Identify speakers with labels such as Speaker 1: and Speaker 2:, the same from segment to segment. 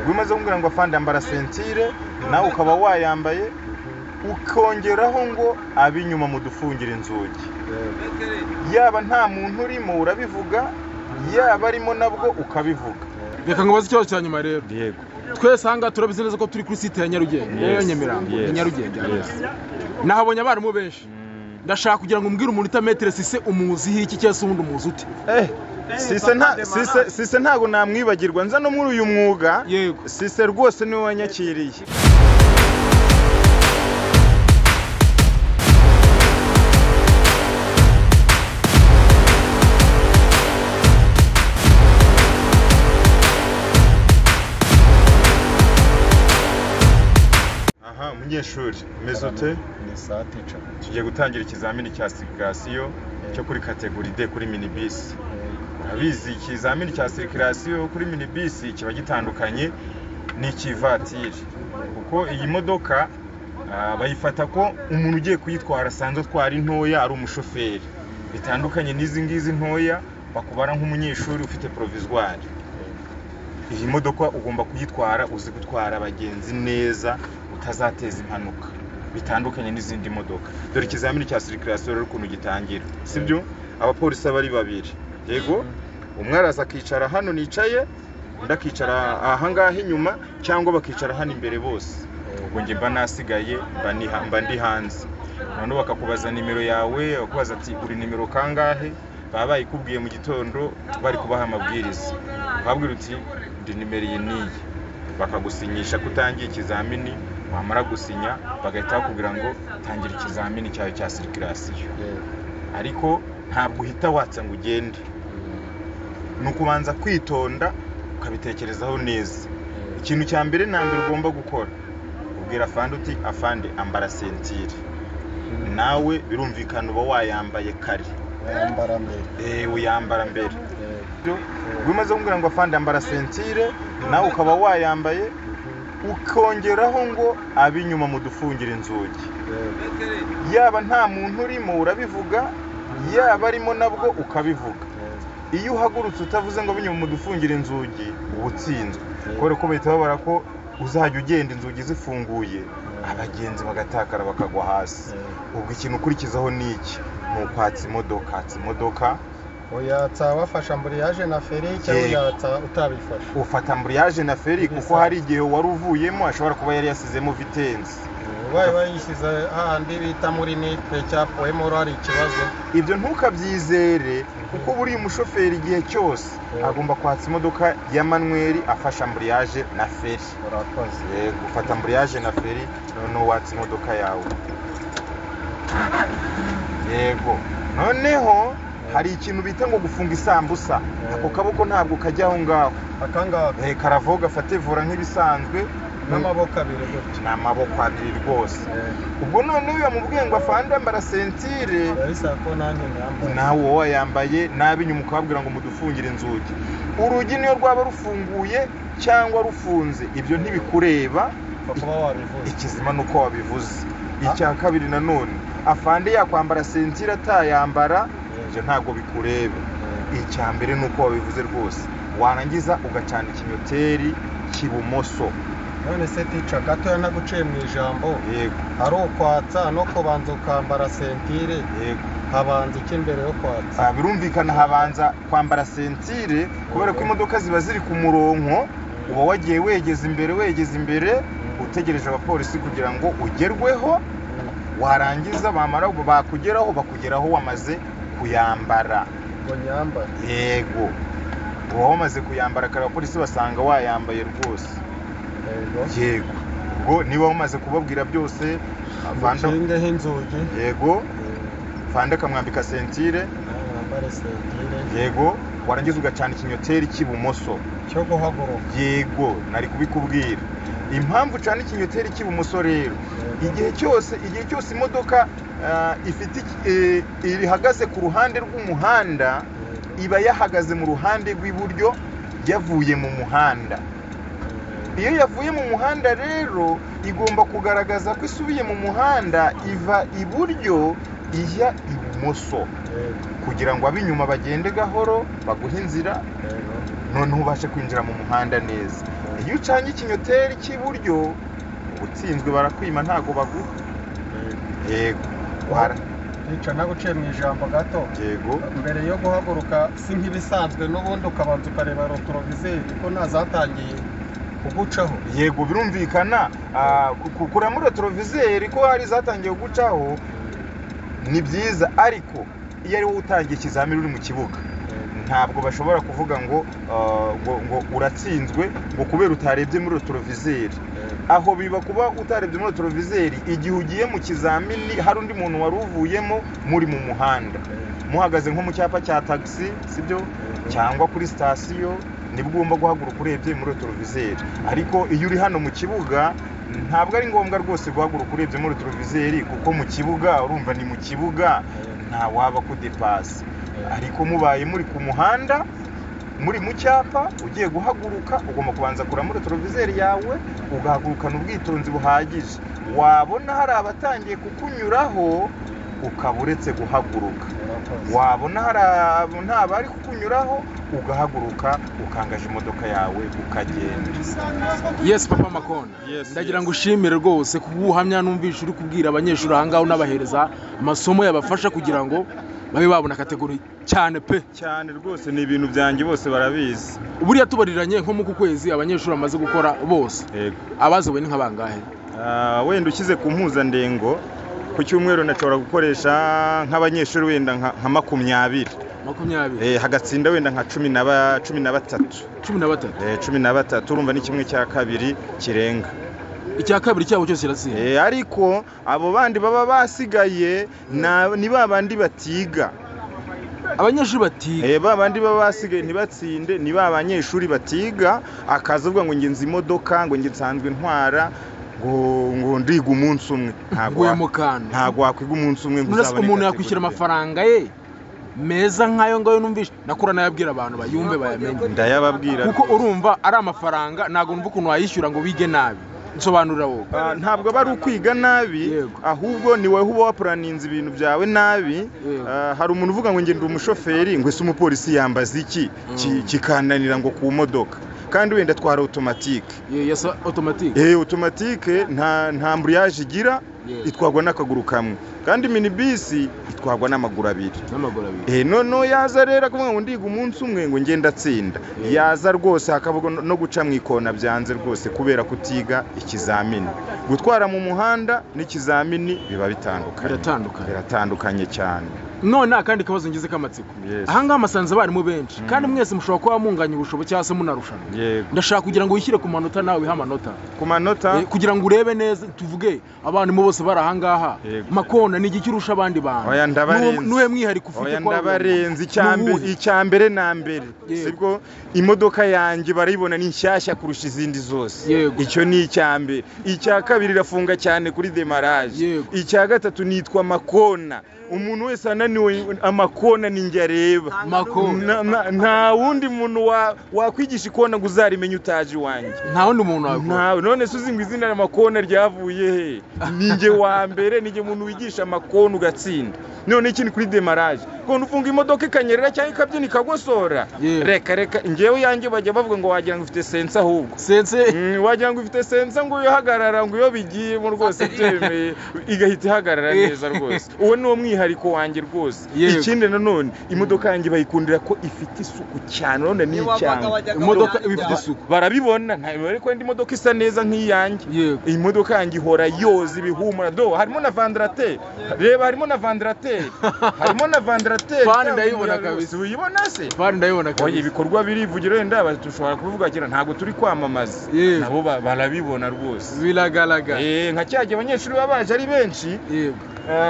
Speaker 1: Wimaze kumbwira ngo afande ambara sentire nawe ukaba wayambaye ukongeraho ngo abinyuma mudufungire inzugi yaba nta muntu urimo urabivuga yaba arimo nabwo ukabivuga.
Speaker 2: Reka ngo baze ikibazo cya nyuma rero.
Speaker 1: Yego
Speaker 2: Twese hanga turabizi neza ko turi kuri site ya Nyarugenge ya Nyamirambo Nyarugenge. Nahabonye abarimu benshi. Ndashaka kugira ngo umbwire umuntu utametere Sise umuzihi iki cyese ubundi umuzi ute.
Speaker 1: Sise ntago namwibagirwa nza no muri uyu mwuga.
Speaker 2: Yego
Speaker 1: Sise rwose niwe wanyakiriye. Munyeshuri mezote
Speaker 3: ni saa teacher
Speaker 1: tugiye gutangira ikizamini cya circulation cyo kuri category D kuri minibus. Abizi ikizamini cya circulation kuri minibus kiba gitandukanye n'ikivatiri kuko iyi modoka bayifata ko umuntu ugiye kuyitwara sanzo twari ntoya ari umushoferi, bitandukanye n'izi ngizi ntoya bakubara nk'umunyeshuri ufite provisoire. Iyi modoka ugomba kuyitwara uzi gutwara abagenzi neza utazateza impanuka, bitandukanye n'izindi modoka. Dore ikizamini cya circulation rero ukuntu gitangira, sibyo? Abapolisi bari babiri, yego umwe araza akicara hano nicaye, ndakicara aha ngaha inyuma cyangwa bakicara hano imbere bose. Ubwo nge mba nasigaye mba ndi hanze, none bakakubaza nimero yawe, bakakubaza ati uri nimero kangahe, baba bayikubwiye mu gitondo bari kubaha amabwiriza, babwira uti ndi nimero iyi niyi, bakagusinyisha kutangiye ikizamini. Wamara gusinya bagahita bakubwira ngo tangira ikizamini cyawe cya circulation. Ariko ntabwo uhita watsa ngo ugende, nukubanza kwitonda ukabitekerezaho neza. Ikintu cya mbere nambere ugomba gukora ubwira afande uti afande ambara sentire, nawe birumvikana uba wayambaye kare
Speaker 3: yambara mbere.
Speaker 1: Uyambara mbere. Wimaze kumbwira ngo afande ambara sentire nawe ukaba wayambaye ukongeraho ngo abinyuma mudufungire inzugi yaba nta muntu urimo urabivuga yaba arimo nabwo ukabivuga. Iyo uhagurutse utavuze ngo abinyuma mudufungire inzugi ubutsinzwe, kubera ko bahita babara ko uzajya ugenda inzugi zifunguye abagenzi bagatakara bakagwa hasi. Ubwo ikintu ukurikizaho ni iki? Ni ukwatsa imodoka.
Speaker 3: Uyatsa wafasha ambriage na feri cyangwa uyatsa utabifasha?
Speaker 1: Ufata ambriage na feri kuko hari igihe wari uvuyemo ashobora kuba yari yasizemo vitensi.
Speaker 3: Ubaye bayishyize handi bita muri nipe cyapwemo hari ikibazo.
Speaker 1: Ibyo ntukabyizere kuko buri umushoferi igihe cyose agomba kwatsa imodoka ya manuel afasha ambriage na feri.
Speaker 3: Urakoze.
Speaker 1: Yego ufata ambriage na feri none watsa imodoka yawe. Yego noneho hari ikintu bita ngo gufunga isambusa. Ako kaboko ntabwo kajya aho ngaho,
Speaker 3: akanga
Speaker 1: karavo gafate vora nk'ibisanzwe
Speaker 3: n'amaboko abiri gutya.
Speaker 1: N'amaboko abiri rwose. Ubwo none uyu yamubwiye ngo afande ambara sentire,
Speaker 3: yarisa ko nanjye nyambaye,
Speaker 1: nawe wowe yambaye nabi nyuma ukababwira ngo mudufungire inzugi. Urugi niyo rwaba rufunguye cyangwa rufunze ibyo ntibikureba,
Speaker 3: kuba wabivuze.
Speaker 1: Ikizima nuko wabivuze. Icya kabiri nanone afande yakwambara sentire atayambara ibyo ntabwo bikureba. Icya mbere nuko wabivuze rwose, warangiza ugacana ikinyoteri kibumoso.
Speaker 3: None se teacher gato yanaguciye mu ijambo.
Speaker 1: Yego
Speaker 3: ari ukwatsa no kubanza ukambara sentire.
Speaker 1: Yego
Speaker 3: habanza iki mbere yo kwatsa?
Speaker 1: Birumvikana habanza kwambara sentire kubera ko imodoka ziba ziri ku murongo, uba wagiye wegeza imbere utegereje abapolisi kugira ngo ugerweho. Warangiza bamara bakugeraho wamaze kuyambara.
Speaker 3: Ngo nyambara?
Speaker 1: Yego uba wamaze kuyambara kare abapolisi basanga wayambaye rwose. Yego ubwo niba wamaze kubabwira byose
Speaker 3: avandeho inzugi.
Speaker 1: Yego fande kamwambika sentire.
Speaker 3: Mwambare sentire.
Speaker 1: Yego warangiza ugacana ikinyoteri kibumoso
Speaker 3: cyo guhaguruka. Yego
Speaker 1: nari kubikubwira impamvu ucana ikinyoteri kibumoso rero. Igihe cyose imodoka ihagaze ku ruhande rw'umuhanda iba yahagaze mu ruhande rw'iburyo yavuye mu muhanda. Iyo yavuye mu muhanda rero igomba kugaragaza ko isubiye mu muhanda iva iburyo ijya ibumoso kugira ngo abinyuma bagende gahoro baguhe inzira none ubashe kwinjira mu muhanda neza. iyo ucanye ikinyoteri cy'iburyo utsinzwe barakwima ntago baguha. Yego
Speaker 3: Nica naguciye mu ijambo gato.
Speaker 1: yego
Speaker 3: Mbere yo guhaguruka si nk'ibisanzwe n'ubundi ukabanza ukareba rotorovizeri ko ntazatangiye kugucaho.
Speaker 1: yego birumvikana kukura muri rotorovizeri ko hari zatangiye kugucaho ni byiza, ariko iyo ari wowe utangiye ikizamini uri mu kibuga ntabwo bashobora kuvuga ngo uratsinzwe ngo kubera utarebye muri rotorovizeri. Aho biba kuba utarebye muri rotorovizeri igihe ugiye mu kizamini hari undi muntu wari uvuyemo muri mu muhanda muhagaze nko mu cyapa cya taxi sibyo cyangwa kuri sitasiyo nibwo ugomba guhaguruka urebye muri rotorovizeri. Ariko iyo uri hano mu kibuga ntabwo ari ngombwa rwose guhaguruka urebye muri rotorovizeri kuko mu kibuga urumva ni mu kibuga nta waba kudepasa. Ariko mubaye muri ku muhanda muri mu cyapa ugiye guhaguruka ugomba kubanza kura muri rotorovizeri yawe ugahagurukana ubwitonzi buhagije. Wabona hari abatangiye kukunyuraho ukaba uretse guhaguruka, wabona hari nta bari kukunyuraho ugahaguruka ukangaje imodoka yawe ukagenda.
Speaker 2: Yes papa Makona, ndagira ngo ushimire rwose kubuhamya numvisha uri kubwira abanyeshuri ahangaho n'abahereza amasomo yabafasha kugira ngo babe babona kategori cyane pe
Speaker 1: cyane rwose. Ni ibintu byanjye bose barabizi.
Speaker 2: Buriya tubariranye nko mu kwezi abanyeshuri bamaze gukora bose.
Speaker 1: Yego
Speaker 2: Abazowe ni nk'abangahe?
Speaker 1: Wenda ukize ku mpuzandengo ku cyumweru nashobora gukoresha nk'abanyeshuri wenda nka 20 hagatsinda wenda nka 13 13 urumva ni kimwe cya kabiri kirenga.
Speaker 2: Icya kabiri cyabo cyose kiratsinda.
Speaker 1: Ariko abo bandi baba basigaye ni babandi batiga.
Speaker 2: Abanyeshuri batiga
Speaker 1: babandi baba basigaye ntibatsinde ni babanyeshuri batiga akazuvuga ngo ngenzi imodoka ngo nge nsanzwe ntwara ngo ndiga umunsi umwe. Ntabwo wakwiga umunsi umwe ngo
Speaker 2: uzabone umuntu yakwishyira amafaranga ye meza nkayo ngayo numvisha nakura nayabwira abantu bayumve bayamenye.
Speaker 1: Ndayababwira
Speaker 2: kuko urumva ari amafaranga ntago numva ukuntu wayishyura ngo bige nabi. Nsobanurira wowe.
Speaker 1: Ntabwo bari ukwiga nabi ahubwo ni wowe uba waplaninze ibintu byawe nabi. Hari umuntu uvuga ngo ngende umushoferi ngo ese umupolisi yambaza iki kikananira ngo ku modoka kandi wenda twara automatique.
Speaker 2: Yes automatique.
Speaker 1: Automatique nta ambrillage igira itwagwa n'akaguru kamwe kandi minibisi itwagwa n'amaguru abiri. Nono yaza rero kuvuga ngo ndiga umunsi umwe ngo ngenda tsinda yaza rwose hakavuga no guca mu ikona byanze rwose kubera kutiga ikizamini. Gutwara mu muhanda n'ikizamini biba biratandukanye cyane.
Speaker 2: None akandi kabazo ngize kamatsiko. Ahanga amasanze bari mu benshi kandi mwese mushobora kuba munganya ubushobo cyase munarushana. Ndashaka kugira ngo wishyire ku manota nawe wiha amanota.
Speaker 1: Ku manota
Speaker 2: kugira ngo urebe neza tuvuge abantu mu bose bari ahangaha. Makona ni igiki urusha abandi bantu.
Speaker 1: Oya ndabarenze.
Speaker 2: Nuwe mwihari kufite
Speaker 1: kwa. Oya ndabarenze icyambere na mbere. Sibwo imodoka yanjye barayibona ni nshyashya kurusha izindi zose. Icyo ni icyambere. Icya kabiri rafunga cyane kuri demarage. Icya gatatu nitwa Makona. Umuntu wese ananiwe amakona ninjye areba. Nta wundi muntu wakwigisha ikona ngo uzarimenye utaje wanjye.
Speaker 2: Nta wundi muntu wakora.
Speaker 1: None suzi ngo izina y'amakona ryavuye he? Ninjye wa mbere ninjye muntu wigisha amakona ugatsinda. None ikindi kuri demarage ko ufunga imodoka ikanyerera cyangwa ikabyina ikagosora. Reka ngewe yanjye bajya bavuga ngo wagira ngo ufite sense ahubwo. Wagira ngo ufite sense ngo uyohagarara ngo iyo bigiye mu rwose byemeye igahita ihagarara neza rwose. Uwo ni umwihariko wanjye rwose. Ikindi nanone imodoka yanjye bayikundira ko ifite isuku cyane none ni cyane.
Speaker 2: Imodoka ifite isuku
Speaker 1: barabibona ntabwo ariko indi modoka isa neza nk'iyanjye. Iyi modoka yanjye ihora yoza ibihumura harimo na vandrateur. Reba harimo na vandrateur.
Speaker 2: Fani ndayibona kabisa.
Speaker 1: Uyibona se?
Speaker 2: Fani ndayibona kabisa.
Speaker 1: Oye ibikorwa birivugira wenda batushobora kuvuga kira ntago turi kwamamaza. Nabo barabibona rwose.
Speaker 2: Biragaragara.
Speaker 1: Nka cyaje abanyeshuri babaje ari benshi.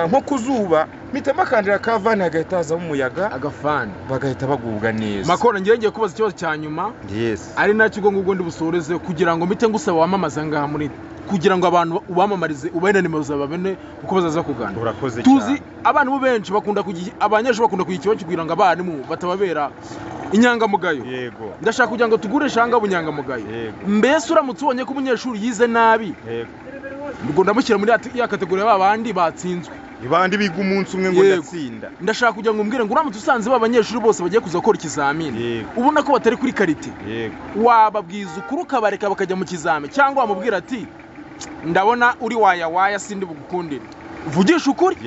Speaker 1: Nko kuzuba mitema kandira kavana agahitaza umuyaga
Speaker 2: agafani
Speaker 1: bagahita bagubwa neza.
Speaker 2: Makona ngiye kubaza ikibazo cya nyuma. Ari nacyo ngo ndi busoreze kugira ngo mite ngusaba wamamaza ngaha muri kugira ngo abantu ubamamarize ubene nimero zababene uko bazaza kugana.
Speaker 1: Urakoze
Speaker 2: cyane. Tuzi abantu benshi bakunda abanyeshuri bakunda kuyikibazo kugira ngo abarimu batababera inyangamugayo. Ndashaka kugira ngo tugure shanga bunyangamugayo. Mbese uramutse ubonye ko umunyeshuri yize nabi. Ngo ndamushyira muri ya kategori y'abandi batsinzwe.
Speaker 1: ibandi biga umunsi umwe ngo ndatsinda.
Speaker 2: Ndashaka kugira ngo umbwire ngo uramutse usanze abanyeshuri bose bagiye kuza gukora ikizamini ubona ko batari kuri karite, wababwiza ukuri ukabareka bakajya mu kizamini cyangwa wamubwira ati ndabona uri waya sindi bugukundire? Vugisha ukuri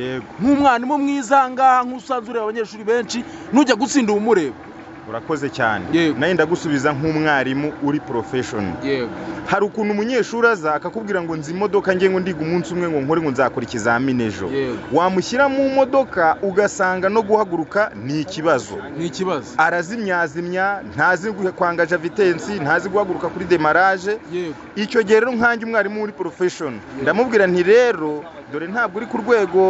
Speaker 2: nk'umwarimu mwiza ngaha nk'usanzwe ureba abanyeshuri benshi nujya gutsinda umureba.
Speaker 1: Urakoze cyane. Naye ndagusubiza nk'umwarimu uri professional. Hari ukuntu umunyeshuri aza akakubwira ngo nzi imodoka ngiye ngo ndiga umunsi umwe ngo nkore ngo nzakora ikizamini ejo. Wamushyira mu modoka ugasanga no guhaguruka ni ikibazo. Arazimyazimya, ntazi kwangaja vitence, ntazi guhaguruka kuri demarrage. Icyo gihe rero nkanjye umwarimu uri professional ndamubwira nti rero dore ntabwo uri ku rwego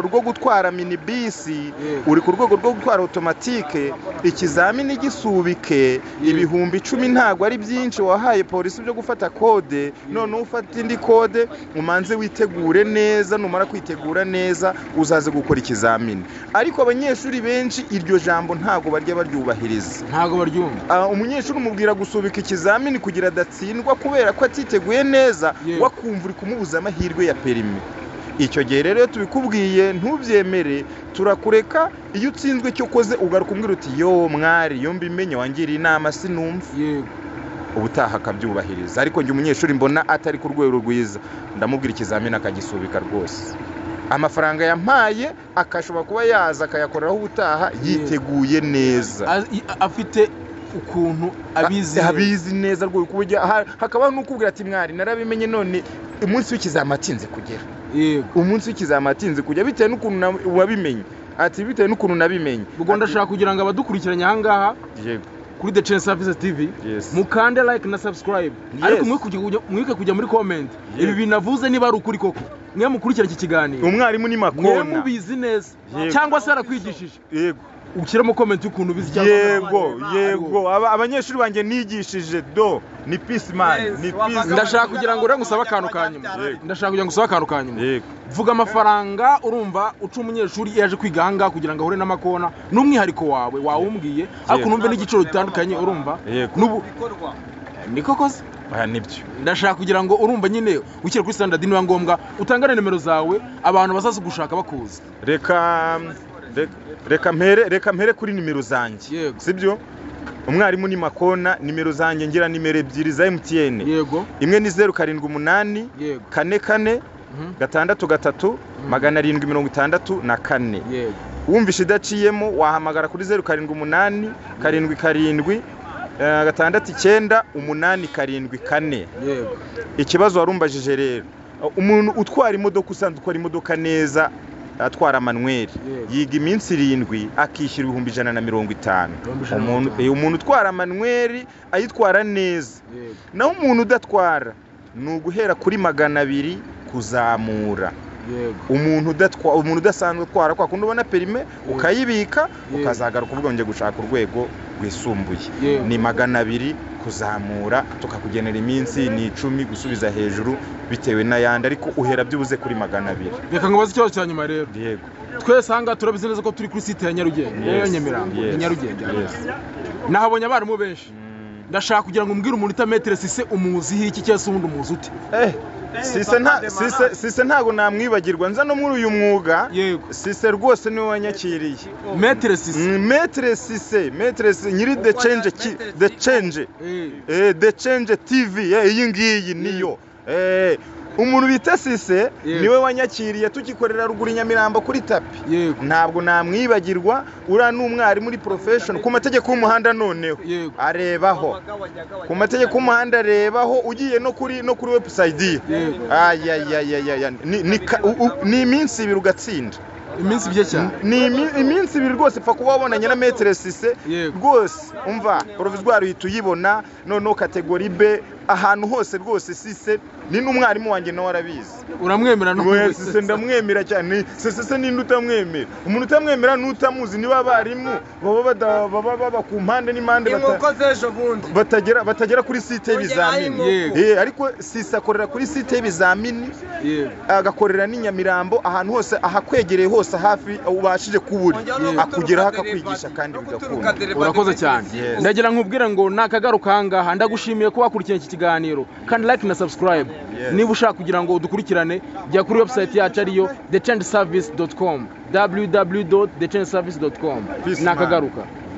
Speaker 1: rwo gutwara minibisi, uri ku rwego rwo gutwara automatique. Ikizamini gisubike, ibihumbi 10 ntabwo ari byinshi wahaye polisi byo gufata kode, none ufata indi kode umanze witegure neza, numara kwitegura neza uzaze gukora ikizamini. Ariko abanyeshuri benshi iryo jambo ntabwo barya baryubahiriza,
Speaker 2: ntabwo baryumva.
Speaker 1: Umunyeshuri umubwira gusubika ikizamini kugira adatsindwa kubera ko atiteguye neza, wakumva uri kumubuza amahirwe ya perimi. Icyo gihe rero tubikubwiye ntubyemere, turakureka. Iyo utsinzwe cyo koze ugaruka umbwira uti yo mwari yo mbimenye wangiriye inama sinumva, ubutaha akabyubahiriza. Ariko njye umunyeshuri mbona atari ku rwego rwiza ndamubwira ikizamini akagisubika rwose. Amafaranga yampaye akashobora kuba yaza akayakoreraho ubutaha yiteguye neza,
Speaker 2: afite ukuntu
Speaker 1: abizi neza rwo kubujya. Hakaba n'ukubwira ati mwari narabimenye none umunsi w'ikizamatinze kugera. Umunsi w'ikizamatinze kujya bitewe n'ukuntu wabimenye, ati bitewe n'ukuntu nabimenye.
Speaker 2: Ubwo ndashaka kugira ngo abadukurikiranye aha ngaha kuri The Chain Services TV mukande like na subscribe, ariko mwike kujya muri comment ibi binavuze niba ari ukuri koko. Mwe mukurikira iki kiganiro,
Speaker 1: umwarimu ni makona,
Speaker 2: mwe mubizi neza cyangwa se arakwigishije. Ukiremo comment y'ukuntu bizi cyangwa
Speaker 1: yego abanyeshuri banjye nigishije ni peace man, ni peace.
Speaker 2: Ndashaka kugira ngo ngusaba akantu kanyuma, vuga amafaranga urumva uca umunyeshuri yaje kwiga hanga kugira ngo ahure n'amakona n'umwihariko wawe wawumbwiye, ariko numve n'igiciro gitandukanye urumva n'ubu niko koze
Speaker 1: nibyo.
Speaker 2: Ndashaka kugira ngo urumva nyine ukire kuri standard niba ngombwa utangane nimero zawe abantu bazaza gushaka bakuzi.
Speaker 1: Reka mpere kuri nimero zanjye, sibyo? Umwarimu ni makona, nimero zanjye ngira nimero 2 za MTN. Imwe ni 078 44 663 764. Wumvishe idaciyemo wahamagara kuri 078 77 669 874. Ikibazo warumbajije rero, umuntu utwara imodoka usanzwe ukora imodoka neza atwara manuel yiga iminsi 7 akishyura 150. Umuntu utwara manuel ayitwara neza. Naho umuntu udatwara nuguhera kuri 200 kuzamura. Umuntu udasanzwe atwara kwa kundi ubona perime ukayibika ukazagaruka uvuga nje gushaka urwego rwisumbuye ni 200 kuzamura, tukakugenera iminsi ni 10 gusubiza hejuru bitewe n'ayandi, ariko uhera byubuze kuri 200.
Speaker 2: Reka ngobaze ikibazo cya nyuma rero. Twese hanga turabizi neza ko turi kuri site ya Nyarugenge, Nyamirambo, Nyarugenge. Nahabonye abarimu benshi. Ndashaka kugira ngo umbwire umuntu utametere Sise umuzi iki cyase ubundi umuzi ute?
Speaker 1: Sise ntago namwibagirwa nza no muri uyu mwuga. Sise rwose niwe wanyakiriye. Metre Sise nyiri The Change TV iyi ngiyi niyo. Umuntu bita Sise niwe wanyakiriye tugikorera ruguru Nyamirambo kuri tapi. Ntabwo namwibagirwa, ura n'umwari muri profession ku mategeko y'umuhanda noneho arebaho. Ku mategeko y'umuhanda arebaho ugiye no kuri website. Ni iminsi 2 ugatsinda.
Speaker 2: Iminsi bye cyane.
Speaker 1: Ni iminsi 2 rwose pfa kuba wabonanye na Metre Sise rwose. Umva provisoire uyituyibona noneho kategori B ahantu hose rwose. Sise ni n'umwarimu wanjye nawe arabizi.
Speaker 2: Uramwemera no
Speaker 1: Sise ndamwemera cyane. Sise ni utamwemera. Umuntu utamwemera n'utamuzi niba abarimu baba ku mpande n'impande batagera kuri site y'ibizamini. Ariko Sise akorera kuri site y'ibizamini agakorera ni Nyamirambo ahantu hose ahakwegereye hose hose hafi ubashije kuburi akugeraho akakwigisha kandi bigakunda.
Speaker 2: Urakoze cyane. Ndagira nkubwire ngo nakagaruka hangaha, ndagushimiye kuba wakurikirana iki kiganiro kandi like na subscribe. Niba ushaka kugira ngo udukurikirane jya kuri website yacu ariyo thechangeservice.com www.thechangeservice.com. Nakagaruka.